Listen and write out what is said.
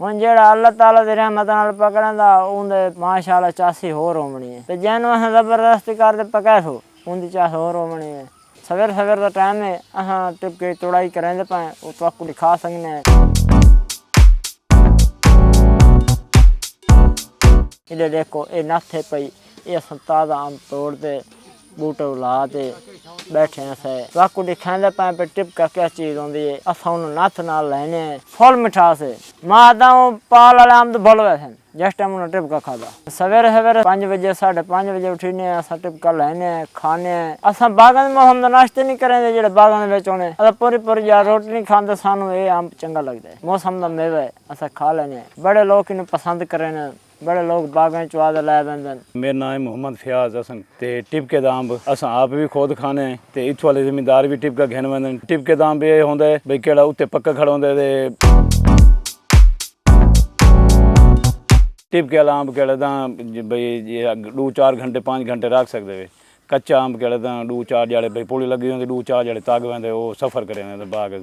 ਹੁਣ ਜਿਹੜਾ ਅੱਲਾਹ ਤਾਲਾ ਦੀ ਰਹਿਮਤ ਨਾਲ ਪਕੜਦਾ ਉਹਦੇ ਮਾਸ਼ਾਅੱਲਾ ਚਾਸੀ ਹੋਰ ਹੋਣੀ ਹੈ, ਤੇ ਜਿਹਨੂੰ ਅਸੀਂ ਜ਼ਬਰਦਸਤੀ ਕਰਦੇ ਪਕੈਸੋ ਉਹਦੀ ਚਾਸ ਹੋਰ ਹੋਣੀ ਹੈ। ਸਵੇਰ ਸਵੇਰ ਦਾ ਟਾਈਮ ਹੈ, ਅਸਾਂ ਟਿਪਕੇ ਚੌੜਾਈ ਕरेंगे पाए वो तो आपको दिखा सकते हैं। इधर देखो ये नाथे पई ये ताज़ा आम तोड़ते बूटे लाते बैठे हैं तो आपको दिखाते पाए पे टिपका क्या चीज़ होती है। असा उन्होंने नथ नाल लेने फुल मिठास है। मादा पाल वाले आम तो बोल वैसे जिस टाइम उन्होंने टिपका खाता सवेरे सवेरे 5 बजे 5:30 बजे उठीने अस टिपका लेने खाने। असा बागां दे मौसम दा नाश्ते नहीं करेंगे जेह्ड़े बागां दे विच होने अस पूरी पूरी यार रोटी नहीं खाते। सानू ये आम चंगा लगता है, मौसम दा मेवा है, अस खा लेने। बड़े लोग इन्हें पसंद करें, बड़े लोग बागां चुआ लै बैंदे। मेरा नाम है मोहम्मद फयाज हसन ते टिपके दा अंब अस आप भी खुद खाने ते इत्थों वाले जिमीदार भी टिपका घेन वंदे। टिपके दा अंब ये होंदा है बई केड़ा उत्ते पक्का खड़ा होंदा ते टिपके वाला अंब केड़ा तां बई 2-4 घंटे 5 घंटे रख सकदे वे। कच्चा अंब केड़ा तां 2-4 जाड़े बई पुली लगी होंदी 2-4 जाड़े तग वंदे वो सफ़र करे बाग।